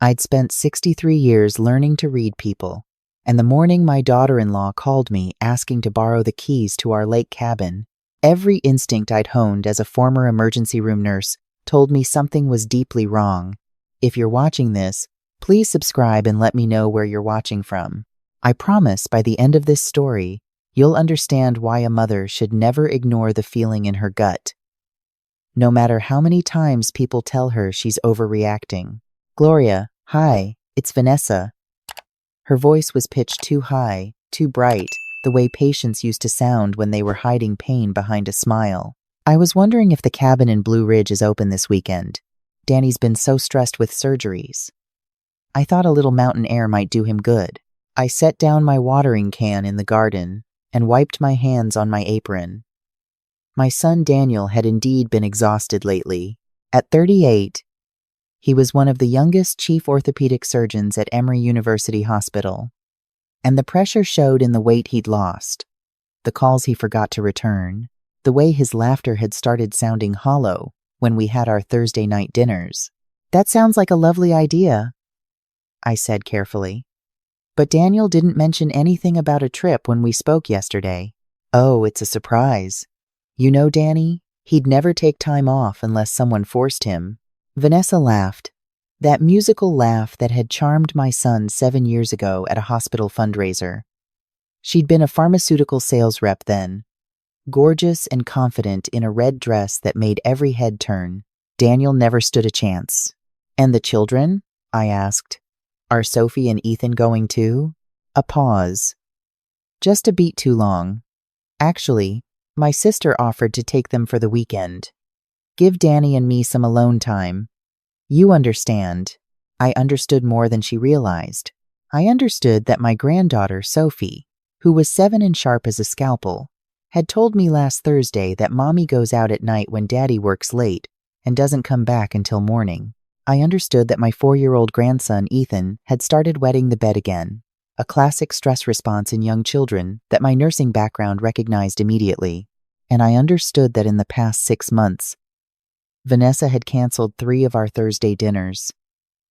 I'd spent 63 years learning to read people, and the morning my daughter-in-law called me asking to borrow the keys to our lake cabin, every instinct I'd honed as a former emergency room nurse told me something was deeply wrong. If you're watching this, please subscribe and let me know where you're watching from. I promise by the end of this story, you'll understand why a mother should never ignore the feeling in her gut, no matter how many times people tell her she's overreacting. Gloria, hi, it's Vanessa. Her voice was pitched too high, too bright, the way patients used to sound when they were hiding pain behind a smile. I was wondering if the cabin in Blue Ridge is open this weekend. Danny's been so stressed with surgeries. I thought a little mountain air might do him good. I set down my watering can in the garden and wiped my hands on my apron. My son Daniel had indeed been exhausted lately. At 38, he was one of the youngest chief orthopedic surgeons at Emory University Hospital. And the pressure showed in the weight he'd lost, the calls he forgot to return, the way his laughter had started sounding hollow when we had our Thursday night dinners. That sounds like a lovely idea, I said carefully. But Daniel didn't mention anything about a trip when we spoke yesterday. Oh, it's a surprise. You know, Danny, he'd never take time off unless someone forced him. Vanessa laughed. That musical laugh that had charmed my son 7 years ago at a hospital fundraiser. She'd been a pharmaceutical sales rep then, gorgeous and confident in a red dress that made every head turn. Daniel never stood a chance. And the children? I asked. Are Sophie and Ethan going too? A pause. Just a beat too long. Actually, my sister offered to take them for the weekend. Give Danny and me some alone time. You understand. I understood more than she realized. I understood that my granddaughter, Sophie, who was 7 and sharp as a scalpel, had told me last Thursday that Mommy goes out at night when Daddy works late and doesn't come back until morning. I understood that my 4-year-old grandson, Ethan, had started wetting the bed again, a classic stress response in young children that my nursing background recognized immediately. And I understood that in the past 6 months, Vanessa had canceled 3 of our Thursday dinners,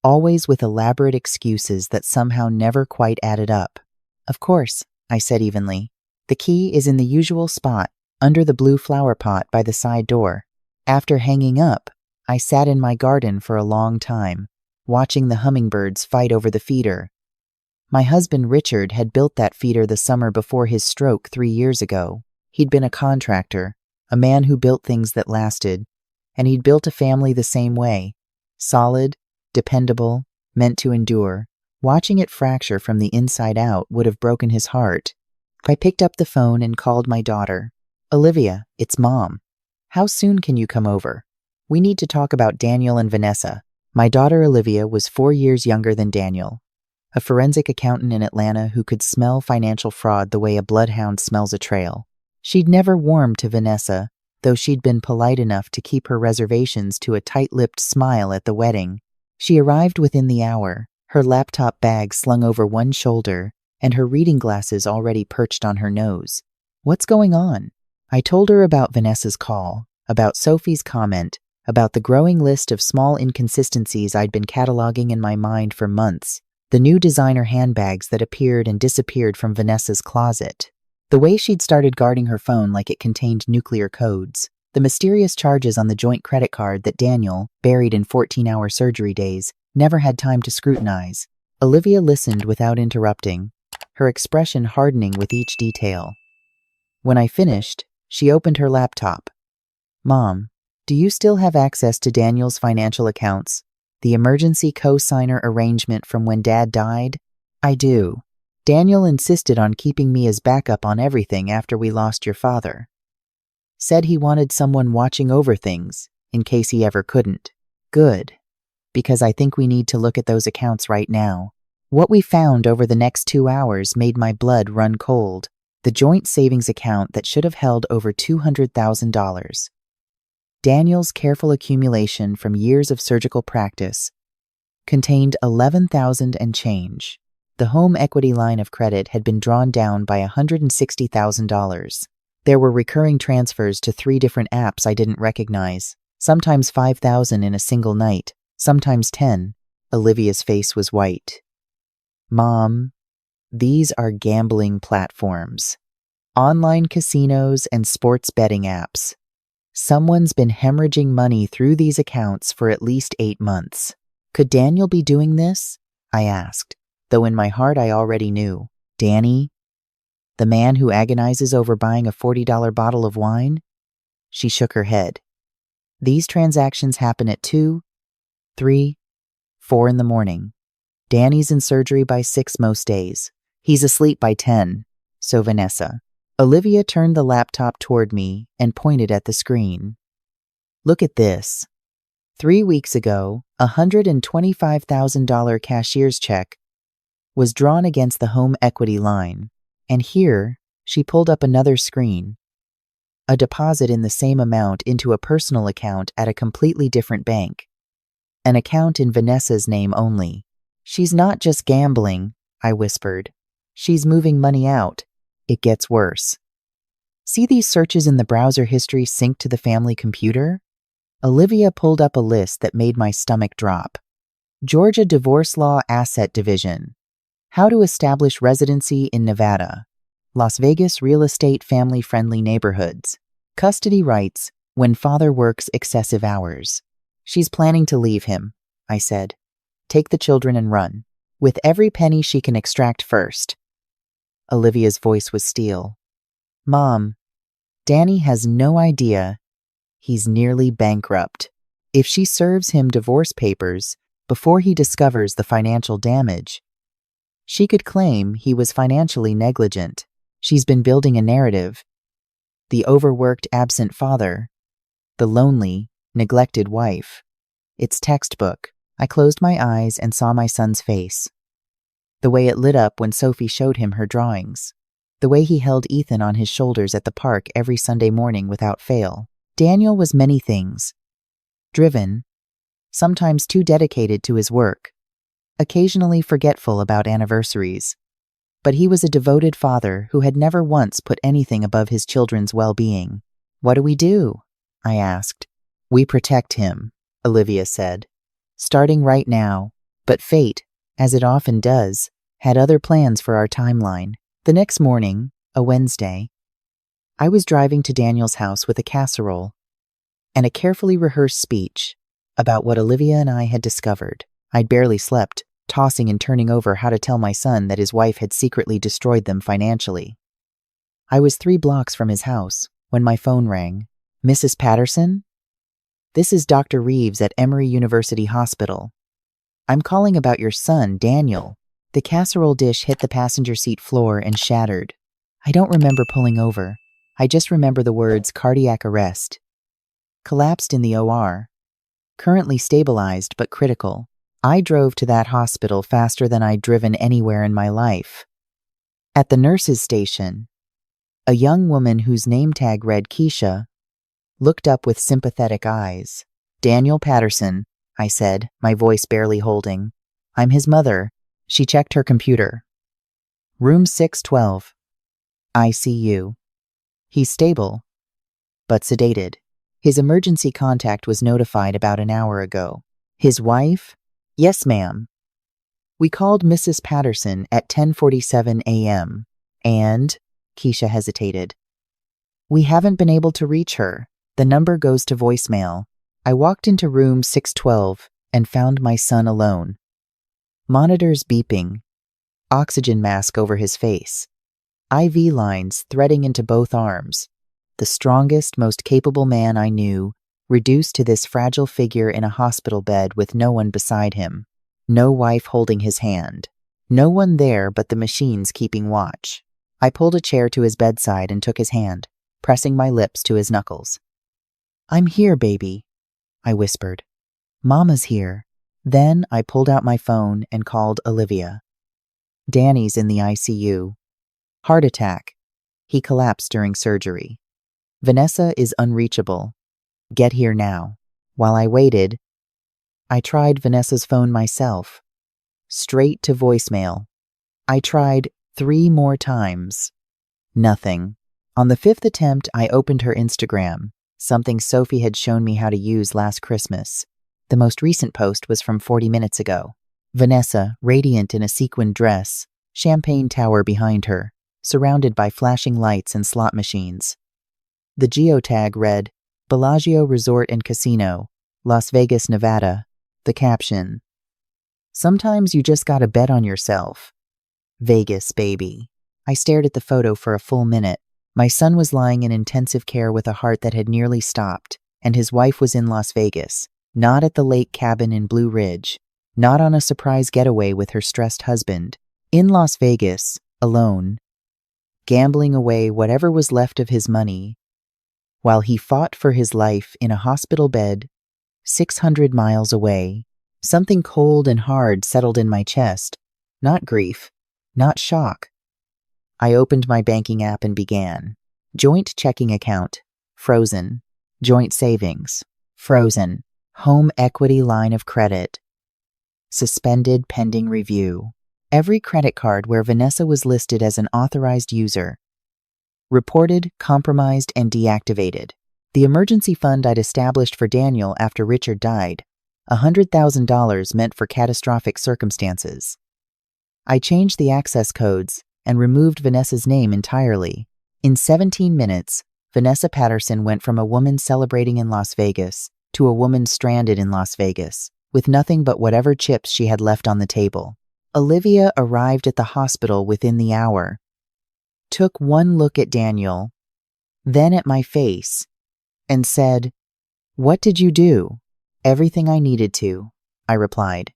always with elaborate excuses that somehow never quite added up. Of course, I said evenly. The key is in the usual spot, under the blue flower pot by the side door. After hanging up, I sat in my garden for a long time, watching the hummingbirds fight over the feeder. My husband Richard had built that feeder the summer before his stroke 3 years ago. He'd been a contractor, a man who built things that lasted, and he'd built a family the same way, solid, dependable, meant to endure. Watching it fracture from the inside out would have broken his heart. I picked up the phone and called my daughter. Olivia, it's Mom. How soon can you come over? We need to talk about Daniel and Vanessa. My daughter Olivia was 4 years younger than Daniel, a forensic accountant in Atlanta who could smell financial fraud the way a bloodhound smells a trail. She'd never warmed to Vanessa, though she'd been polite enough to keep her reservations to a tight-lipped smile at the wedding. She arrived within the hour, her laptop bag slung over one shoulder, and her reading glasses already perched on her nose. What's going on? I told her about Vanessa's call, about Sophie's comment, about the growing list of small inconsistencies I'd been cataloging in my mind for months, the new designer handbags that appeared and disappeared from Vanessa's closet, the way she'd started guarding her phone like it contained nuclear codes, the mysterious charges on the joint credit card that Daniel, buried in 14-hour surgery days, never had time to scrutinize. Olivia listened without interrupting, her expression hardening with each detail. When I finished, she opened her laptop. Mom, do you still have access to Daniel's financial accounts? The emergency co-signer arrangement from when Dad died? I do. Daniel insisted on keeping me as backup on everything after we lost your father. Said he wanted someone watching over things, in case he ever couldn't. Good. Because I think we need to look at those accounts right now. What we found over the next 2 hours made my blood run cold. The joint savings account that should have held over $200,000. Daniel's careful accumulation from years of surgical practice contained $11,000 and change. The home equity line of credit had been drawn down by $160,000. There were recurring transfers to 3 different apps I didn't recognize, sometimes $5,000 in a single night, sometimes 10. Olivia's face was white. Mom, these are gambling platforms. Online casinos and sports betting apps. Someone's been hemorrhaging money through these accounts for at least 8 months. Could Daniel be doing this? I asked, though in my heart I already knew. Danny? The man who agonizes over buying a $40 bottle of wine? She shook her head. These transactions happen at 2, 3, 4 in the morning. Danny's in surgery by 6 most days. He's asleep by 10, so Vanessa. Olivia turned the laptop toward me and pointed at the screen. Look at this. 3 weeks ago, a $125,000 cashier's check was drawn against the home equity line, and here she pulled up another screen. A deposit in the same amount into a personal account at a completely different bank. An account in Vanessa's name only. She's not just gambling, I whispered. She's moving money out. It gets worse. See these searches in the browser history synced to the family computer? Olivia pulled up a list that made my stomach drop. Georgia Divorce Law Asset Division. How to establish residency in Nevada. Las Vegas real estate family-friendly neighborhoods. Custody rights when father works excessive hours. She's planning to leave him, I said. Take the children and run. With every penny she can extract first. Olivia's voice was steel. Mom, Danny has no idea he's nearly bankrupt. If she serves him divorce papers before he discovers the financial damage, she could claim he was financially negligent. She's been building a narrative. The overworked, absent father. The lonely, neglected wife. It's textbook. I closed my eyes and saw my son's face. The way it lit up when Sophie showed him her drawings. The way he held Ethan on his shoulders at the park every Sunday morning without fail. Daniel was many things. Driven, sometimes too dedicated to his work, occasionally forgetful about anniversaries. But he was a devoted father who had never once put anything above his children's well-being. What do we do? I asked. We protect him, Olivia said. Starting right now, but fate, as it often does, had other plans for our timeline. The next morning, a Wednesday, I was driving to Daniel's house with a casserole and a carefully rehearsed speech about what Olivia and I had discovered. I'd barely slept, tossing and turning over how to tell my son that his wife had secretly destroyed them financially. I was 3 blocks from his house when my phone rang. Mrs. Patterson? This is Dr. Reeves at Emory University Hospital. I'm calling about your son, Daniel. The casserole dish hit the passenger seat floor and shattered. I don't remember pulling over. I just remember the words cardiac arrest. Collapsed in the OR. Currently stabilized but critical. I drove to that hospital faster than I'd driven anywhere in my life. At the nurse's station, a young woman whose name tag read Keisha looked up with sympathetic eyes. Daniel Patterson, I said, my voice barely holding. I'm his mother. She checked her computer. Room 612. ICU. He's stable, but sedated. His emergency contact was notified about an hour ago. His wife? Yes, ma'am. We called Mrs. Patterson at 10:47 a.m. And, Keisha hesitated. We haven't been able to reach her. The number goes to voicemail. I walked into room 612 and found my son alone. Monitors beeping. Oxygen mask over his face. IV lines threading into both arms. The strongest, most capable man I knew, reduced to this fragile figure in a hospital bed with no one beside him. No wife holding his hand. No one there but the machines keeping watch. I pulled a chair to his bedside and took his hand, pressing my lips to his knuckles. I'm here, baby, I whispered. Mama's here. Then I pulled out my phone and called Olivia. Danny's in the ICU. Heart attack. He collapsed during surgery. Vanessa is unreachable. Get here now. While I waited, I tried Vanessa's phone myself. Straight to voicemail. I tried 3 more times. Nothing. On the 5th attempt, I opened her Instagram, something Sophie had shown me how to use last Christmas. The most recent post was from 40 minutes ago. Vanessa, radiant in a sequined dress, champagne tower behind her, surrounded by flashing lights and slot machines. The geotag read, Bellagio Resort and Casino, Las Vegas, Nevada. The caption, sometimes you just gotta bet on yourself. Vegas, baby. I stared at the photo for a full minute. My son was lying in intensive care with a heart that had nearly stopped, and his wife was in Las Vegas, not at the lake cabin in Blue Ridge, not on a surprise getaway with her stressed husband. In Las Vegas, alone, gambling away whatever was left of his money, while he fought for his life in a hospital bed 600 miles away. Something cold and hard settled in my chest. Not grief, not shock. I opened my banking app and began. Joint checking account, frozen. Joint savings, frozen. Home equity line of credit, suspended pending review. Every credit card where Vanessa was listed as an authorized user, reported, compromised, and deactivated. The emergency fund I'd established for Daniel after Richard died, $100,000 meant for catastrophic circumstances. I changed the access codes and removed Vanessa's name entirely. In 17 minutes, Vanessa Patterson went from a woman celebrating in Las Vegas to a woman stranded in Las Vegas, with nothing but whatever chips she had left on the table. Olivia arrived at the hospital within the hour, took one look at Daniel, then at my face, and said, "What did you do?" "Everything I needed to," I replied.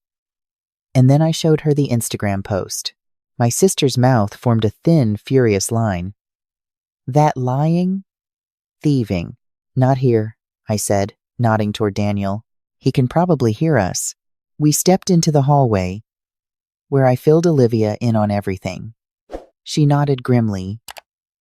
And then I showed her the Instagram post. My sister's mouth formed a thin, furious line. "That lying, thieving." "Not here," I said, nodding toward Daniel. "He can probably hear us." We stepped into the hallway, where I filled Olivia in on everything. She nodded grimly,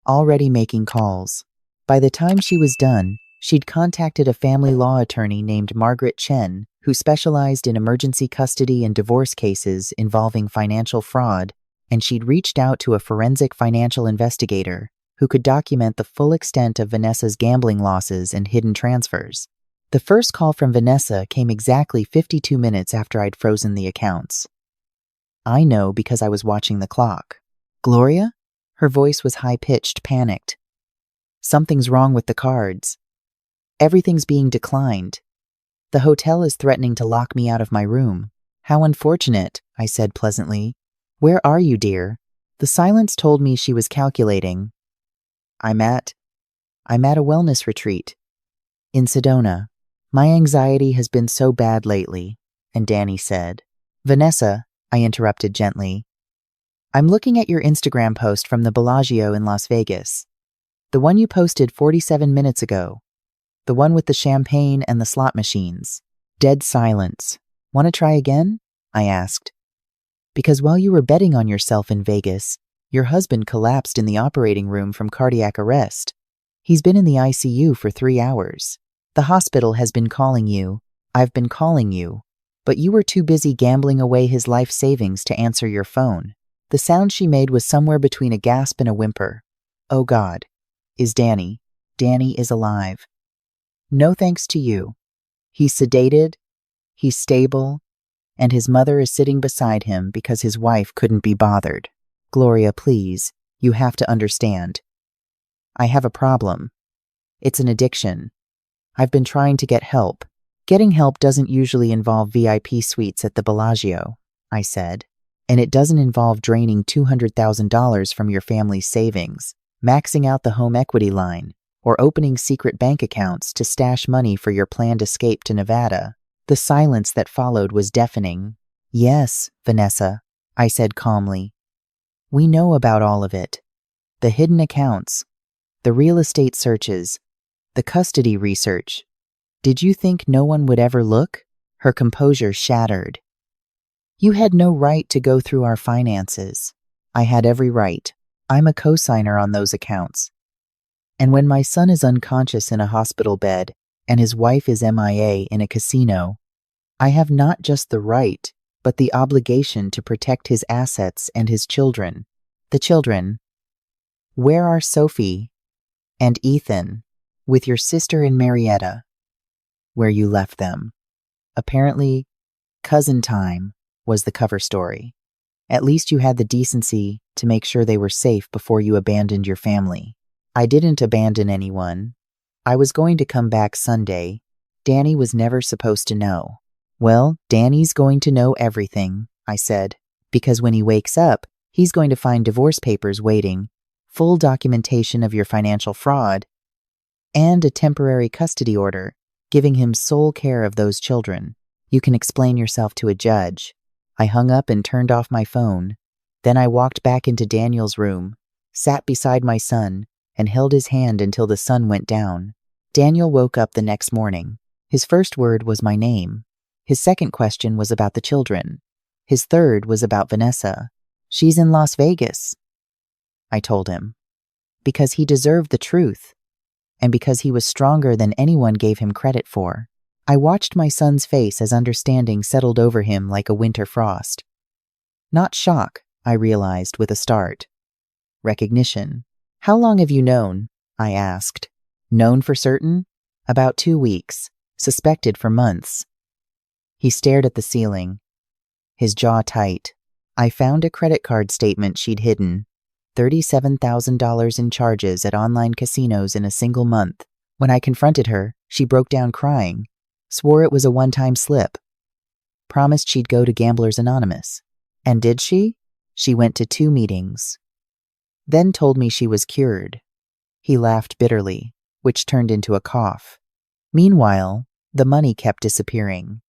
already making calls. By the time she was done, she'd contacted a family law attorney named Margaret Chen, who specialized in emergency custody and divorce cases involving financial fraud, and she'd reached out to a forensic financial investigator who could document the full extent of Vanessa's gambling losses and hidden transfers. The first call from Vanessa came exactly 52 minutes after I'd frozen the accounts. I know because I was watching the clock. "Gloria?" Her voice was high-pitched, panicked. "Something's wrong with the cards. Everything's being declined. The hotel is threatening to lock me out of my room." "How unfortunate," I said pleasantly. "Where are you, dear?" The silence told me she was calculating. I'm at a wellness retreat in Sedona. My anxiety has been so bad lately," and Danny said. "Vanessa," I interrupted gently, "I'm looking at your Instagram post from the Bellagio in Las Vegas. The one you posted 47 minutes ago. The one with the champagne and the slot machines." Dead silence. "Want to try again?" I asked. "Because while you were betting on yourself in Vegas, your husband collapsed in the operating room from cardiac arrest. He's been in the ICU for 3 hours. The hospital has been calling you. I've been calling you. But you were too busy gambling away his life savings to answer your phone." The sound she made was somewhere between a gasp and a whimper. "Oh God. Is Danny? Danny is alive. No thanks to you. He's sedated, he's stable, and his mother is sitting beside him because his wife couldn't be bothered. Gloria, please, you have to understand. I have a problem. It's an addiction. I've been trying to get help. Getting help doesn't usually involve VIP suites at the Bellagio," I said, "and it doesn't involve draining $200,000 from your family's savings, maxing out the home equity line, or opening secret bank accounts to stash money for your planned escape to Nevada." The silence that followed was deafening. "Yes, Vanessa," I said calmly. "We know about all of it. The hidden accounts, the real estate searches, the custody research. Did you think no one would ever look?" Her composure shattered. "You had no right to go through our finances." "I had every right. I'm a co-signer on those accounts. And when my son is unconscious in a hospital bed and his wife is MIA in a casino, I have not just the right, but the obligation to protect his assets and his children." "The children? Where are Sophie and Ethan?" "With your sister in Marietta." "Where you left them. Apparently, cousin time." was the cover story. At least you had the decency to make sure they were safe before you abandoned your family. I didn't abandon anyone. I was going to come back Sunday. Danny was never supposed to know. Well, Danny's going to know everything, I said, because when he wakes up, he's going to find divorce papers waiting, full documentation of your financial fraud, and a temporary custody order giving him sole care of those children. You can explain yourself to a judge. I hung up and turned off my phone. Then I walked back into Daniel's room, sat beside my son, and held his hand until the sun went down. Daniel woke up the next morning. His first word was my name. His second question was about the children. His third was about Vanessa. She's in Las Vegas, I told him, because he deserved the truth, and because he was stronger than anyone gave him credit for. I watched my son's face as understanding settled over him like a winter frost. Not shock, I realized with a start. Recognition. How long have you known? I asked. Known for certain? About 2 weeks. Suspected for months. He stared at the ceiling, his jaw tight. I found a credit card statement she'd hidden. $37,000 in charges at online casinos in a single month. When I confronted her, she broke down crying, swore it was a one-time slip, promised she'd go to Gamblers Anonymous. And did she? She went to 2 meetings. Then told me she was cured. He laughed bitterly, which turned into a cough. Meanwhile, the money kept disappearing.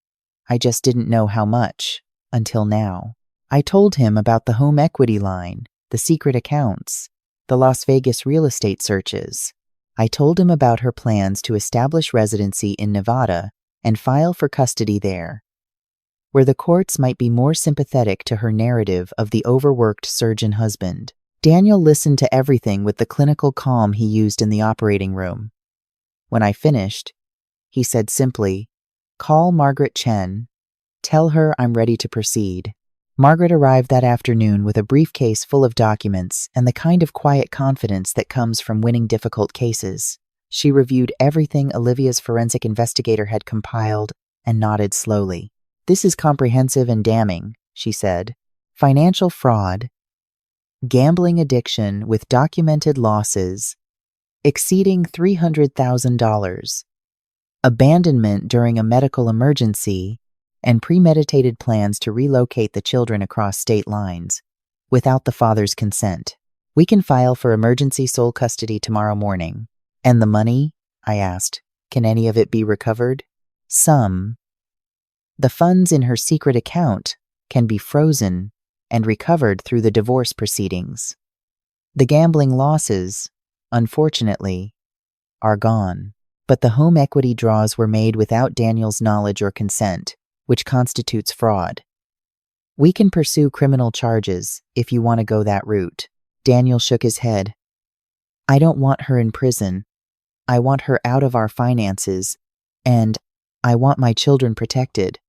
I just didn't know how much, until now. I told him about the home equity line, the secret accounts, the Las Vegas real estate searches. I told him about her plans to establish residency in Nevada and file for custody there, where the courts might be more sympathetic to her narrative of the overworked surgeon husband. Daniel listened to everything with the clinical calm he used in the operating room. When I finished, he said simply, "Call Margaret Chen. Tell her I'm ready to proceed." Margaret arrived that afternoon with a briefcase full of documents and the kind of quiet confidence that comes from winning difficult cases. She reviewed everything Olivia's forensic investigator had compiled and nodded slowly. "This is comprehensive and damning," she said. "Financial fraud, gambling addiction with documented losses exceeding $300,000, abandonment during a medical emergency, and premeditated plans to relocate the children across state lines without the father's consent. We can file for emergency sole custody tomorrow morning." "And the money?" I asked. "Can any of it be recovered?" "Some. The funds in her secret account can be frozen and recovered through the divorce proceedings. The gambling losses, unfortunately, are gone. But the home equity draws were made without Daniel's knowledge or consent, which constitutes fraud. We can pursue criminal charges if you want to go that route." Daniel shook his head. "I don't want her in prison. I want her out of our finances, and I want my children protected.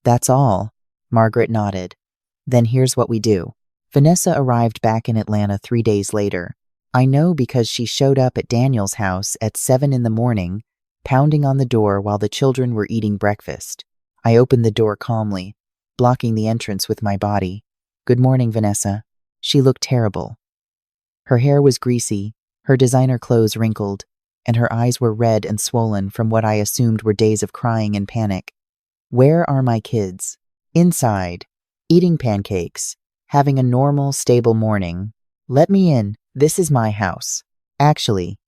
That's all." Margaret nodded. "Then here's what we do." Vanessa arrived back in Atlanta 3 days later. I know because she showed up at Daniel's house at 7 in the morning, pounding on the door while the children were eating breakfast. I opened the door calmly, blocking the entrance with my body. "Good morning, Vanessa." She looked terrible. Her hair was greasy, her designer clothes wrinkled, and her eyes were red and swollen from what I assumed were days of crying and panic. "Where are my kids?" "Inside, eating pancakes, having a normal, stable morning." "Let me in. This is my house." "Actually,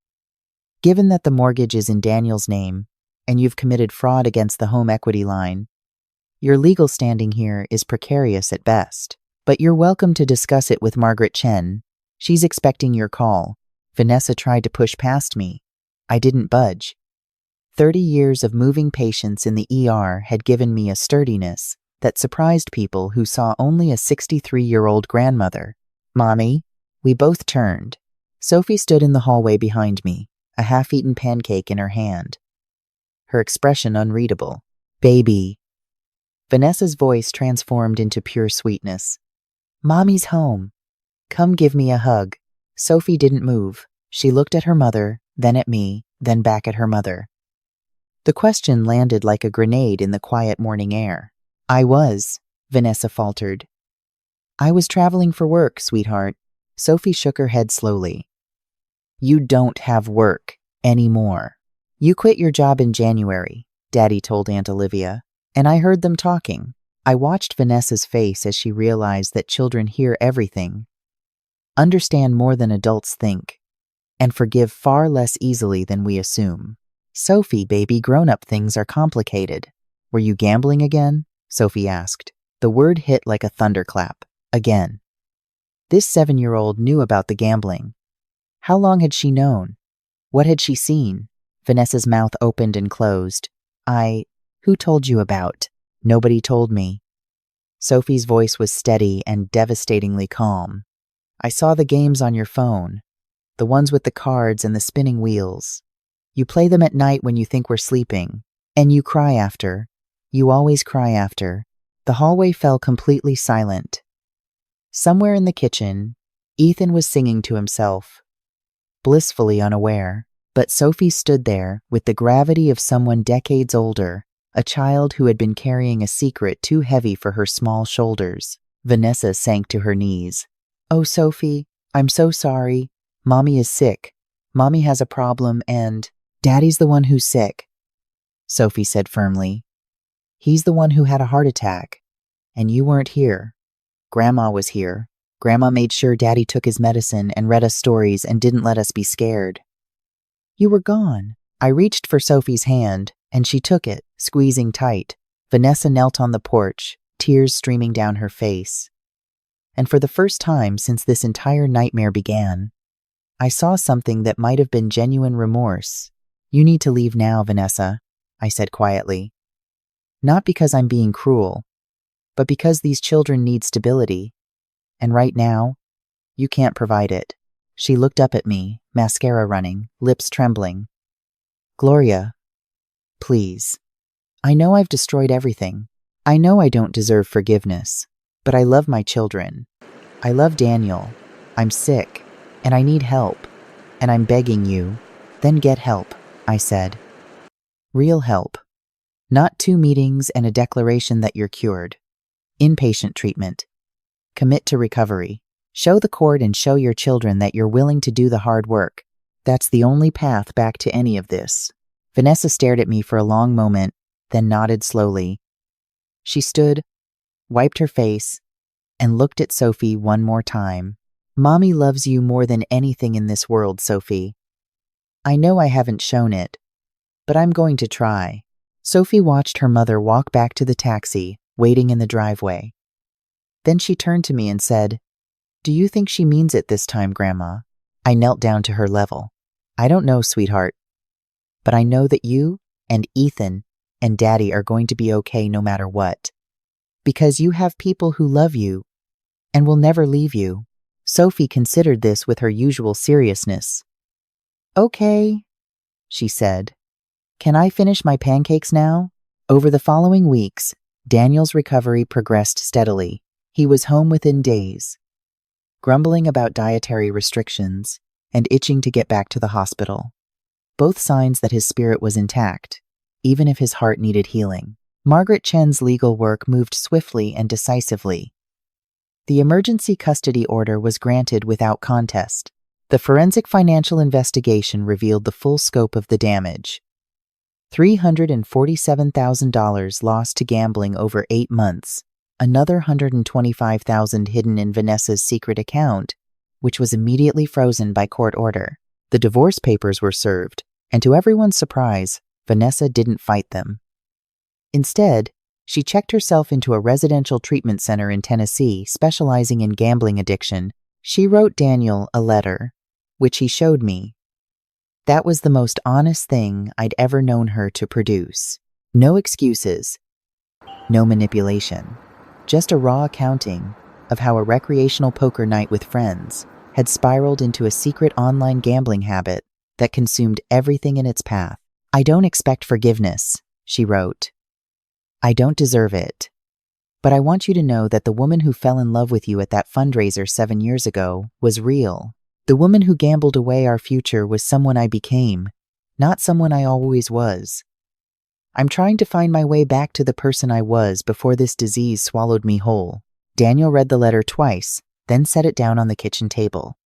given that the mortgage is in Daniel's name, and you've committed fraud against the home equity line, your legal standing here is precarious at best. But you're welcome to discuss it with Margaret Chen. She's expecting your call." Vanessa tried to push past me. I didn't budge. 30 years of moving patients in the ER had given me a sturdiness that surprised people who saw only a 63-year-old grandmother. "Mommy?" We both turned. Sophie stood in the hallway behind me, a half-eaten pancake in her hand, her expression unreadable. "Baby." Vanessa's voice transformed into pure sweetness. "Mommy's home. Come give me a hug." Sophie didn't move. She looked at her mother, then at me, then back at her mother. The question landed like a grenade in the quiet morning air. I was Vanessa faltered. I was traveling for work, sweetheart. Sophie shook her head slowly. You don't have work anymore. You quit your job in January, Daddy told Aunt Olivia, and I heard them talking. I watched Vanessa's face as she realized that children hear everything, understand more than adults think, and forgive far less easily than we assume. Sophie, baby, grown-up things are complicated. Were you gambling again? Sophie asked. The word hit like a thunderclap. Again. This 7-year-old knew about the gambling. How long had she known? What had she seen? Vanessa's mouth opened and closed. Who told you about? Nobody told me. Sophie's voice was steady and devastatingly calm. I saw the games on your phone. The ones with the cards and the spinning wheels. You play them at night when you think we're sleeping. And you cry after. You always cry after. The hallway fell completely silent. Somewhere in the kitchen, Ethan was singing to himself, blissfully unaware. But Sophie stood there with the gravity of someone decades older, a child who had been carrying a secret too heavy for her small shoulders. Vanessa sank to her knees. Oh, Sophie, I'm so sorry. Mommy is sick. Mommy has a problem and Daddy's the one who's sick, Sophie said firmly. He's the one who had a heart attack. And you weren't here. Grandma was here. Grandma made sure Daddy took his medicine and read us stories and didn't let us be scared. You were gone. I reached for Sophie's hand, and she took it, squeezing tight. Vanessa knelt on the porch, tears streaming down her face. And for the first time since this entire nightmare began, I saw something that might have been genuine remorse. You need to leave now, Vanessa, I said quietly. Not because I'm being cruel, but because these children need stability. And right now, you can't provide it. She looked up at me, mascara running, lips trembling. Gloria, please. I know I've destroyed everything. I know I don't deserve forgiveness, but I love my children. I love Daniel. I'm sick, and I need help. And I'm begging you, then get help, I said. Real help. Not 2 meetings and a declaration that you're cured. Inpatient treatment. Commit to recovery. Show the court and show your children that you're willing to do the hard work. That's the only path back to any of this. Vanessa stared at me for a long moment, then nodded slowly. She stood, wiped her face, and looked at Sophie one more time. Mommy loves you more than anything in this world, Sophie. I know I haven't shown it, but I'm going to try. Sophie watched her mother walk back to the taxi, waiting in the driveway. Then she turned to me and said, Do you think she means it this time, Grandma? I knelt down to her level. I don't know, sweetheart. But I know that you and Ethan and Daddy are going to be okay no matter what. Because you have people who love you and will never leave you. Sophie considered this with her usual seriousness. Okay, she said. Can I finish my pancakes now? Over the following weeks, Daniel's recovery progressed steadily. He was home within days, grumbling about dietary restrictions and itching to get back to the hospital. Both signs that his spirit was intact, even if his heart needed healing. Margaret Chen's legal work moved swiftly and decisively. The emergency custody order was granted without contest. The forensic financial investigation revealed the full scope of the damage. $347,000 lost to gambling over 8 months, another $125,000 hidden in Vanessa's secret account, which was immediately frozen by court order. The divorce papers were served, and to everyone's surprise, Vanessa didn't fight them. Instead, she checked herself into a residential treatment center in Tennessee specializing in gambling addiction. She wrote Daniel a letter, which he showed me. That was the most honest thing I'd ever known her to produce. No excuses, no manipulation, just a raw accounting of how a recreational poker night with friends had spiraled into a secret online gambling habit that consumed everything in its path. I don't expect forgiveness, she wrote. I don't deserve it. But I want you to know that the woman who fell in love with you at that fundraiser 7 years ago was real. The woman who gambled away our future was someone I became, not someone I always was. I'm trying to find my way back to the person I was before this disease swallowed me whole. Daniel read the letter twice, then set it down on the kitchen table.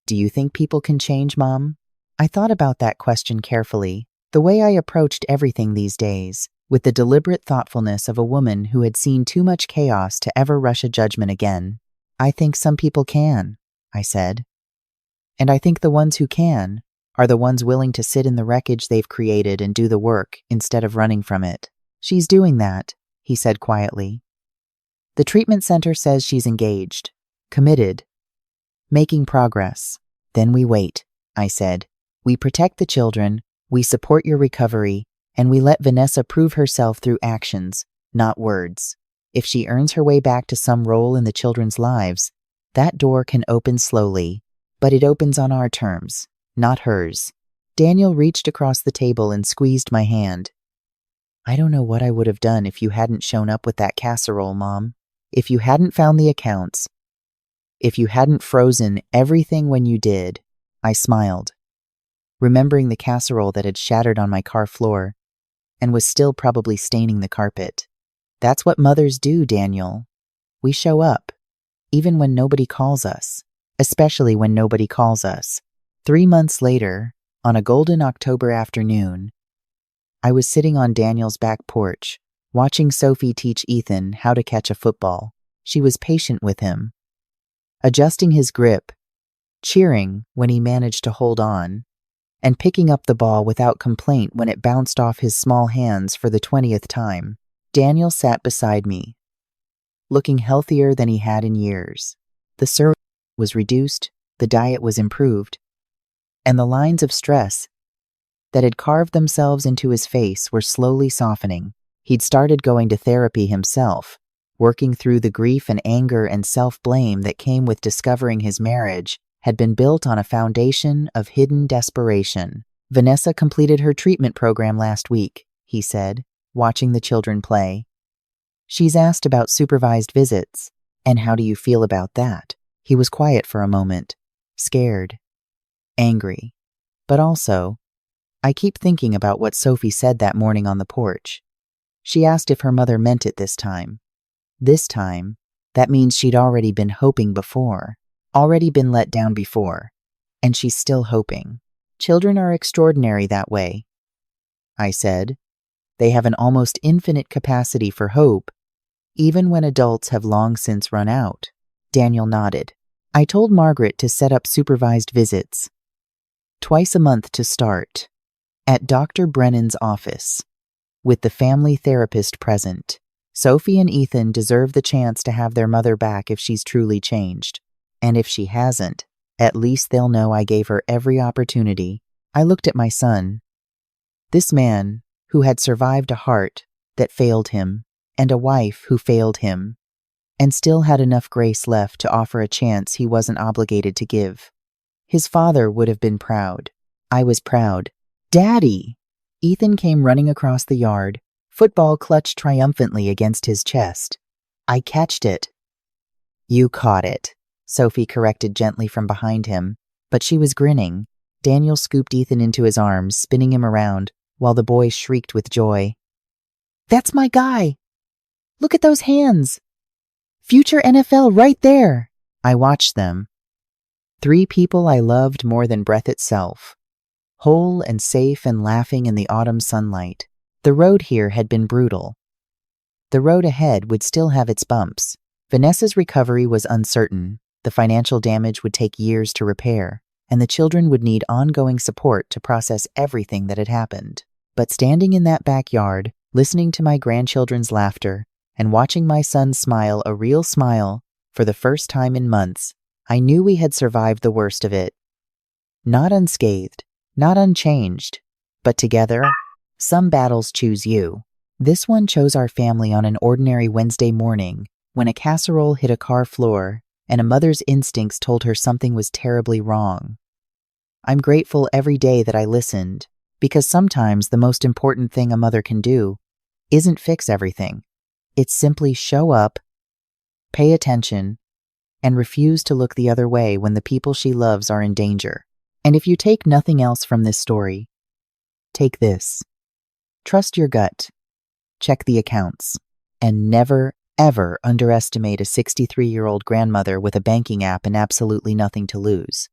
Do you think people can change, Mom? I thought about that question carefully, the way I approached everything these days, with the deliberate thoughtfulness of a woman who had seen too much chaos to ever rush a judgment again. I think some people can, I said. And I think the ones who can are the ones willing to sit in the wreckage they've created and do the work instead of running from it. She's doing that, he said quietly. The treatment center says she's engaged, committed, making progress. Then we wait, I said. We protect the children, we support your recovery, and we let Vanessa prove herself through actions, not words. If she earns her way back to some role in the children's lives, that door can open slowly, but it opens on our terms, not hers. Daniel reached across the table and squeezed my hand. I don't know what I would have done if you hadn't shown up with that casserole, Mom. If you hadn't found the accounts. If you hadn't frozen everything when you did. I smiled, remembering the casserole that had shattered on my car floor and was still probably staining the carpet. That's what mothers do, Daniel. We show up, even when nobody calls us, especially when nobody calls us. 3 months later, on a golden October afternoon, I was sitting on Daniel's back porch, watching Sophie teach Ethan how to catch a football. She was patient with him, adjusting his grip, cheering when he managed to hold on, and picking up the ball without complaint when it bounced off his small hands for the 20th time. Daniel sat beside me, looking healthier than he had in years. The service was reduced, the diet was improved, and the lines of stress that had carved themselves into his face were slowly softening. He'd started going to therapy himself, working through the grief and anger and self-blame that came with discovering his marriage had been built on a foundation of hidden desperation. Vanessa completed her treatment program last week, he said, watching the children play. She's asked about supervised visits. And how do you feel about that? He was quiet for a moment, scared, angry. But also, I keep thinking about what Sophie said that morning on the porch. She asked if her mother meant it this time. This time, that means she'd already been hoping before, already been let down before, and she's still hoping. Children are extraordinary that way, I said. They have an almost infinite capacity for hope, even when adults have long since run out. Daniel nodded. I told Margaret to set up supervised visits, twice a month to start, at Dr. Brennan's office, with the family therapist present. Sophie and Ethan deserve the chance to have their mother back if she's truly changed. And if she hasn't, at least they'll know I gave her every opportunity. I looked at my son. This man who had survived a heart that failed him, and a wife who failed him, and still had enough grace left to offer a chance he wasn't obligated to give. His father would have been proud. I was proud. Daddy! Ethan came running across the yard, football clutched triumphantly against his chest. I catched it. You caught it, Sophie corrected gently from behind him, but she was grinning. Daniel scooped Ethan into his arms, spinning him around, while the boy shrieked with joy. That's my guy! Look at those hands! Future NFL right there! I watched them. 3 people I loved more than breath itself. Whole and safe and laughing in the autumn sunlight. The road here had been brutal. The road ahead would still have its bumps. Vanessa's recovery was uncertain. The financial damage would take years to repair, and the children would need ongoing support to process everything that had happened. But standing in that backyard, listening to my grandchildren's laughter, and watching my son smile a real smile for the first time in months, I knew we had survived the worst of it. Not unscathed, not unchanged, but together. Some battles choose you. This one chose our family on an ordinary Wednesday morning when a casserole hit a car floor and a mother's instincts told her something was terribly wrong. I'm grateful every day that I listened, because sometimes the most important thing a mother can do isn't fix everything. It's simply show up, pay attention, and refuse to look the other way when the people she loves are in danger. And if you take nothing else from this story, take this. Trust your gut. Check the accounts. And never, ever underestimate a 63-year-old grandmother with a banking app and absolutely nothing to lose.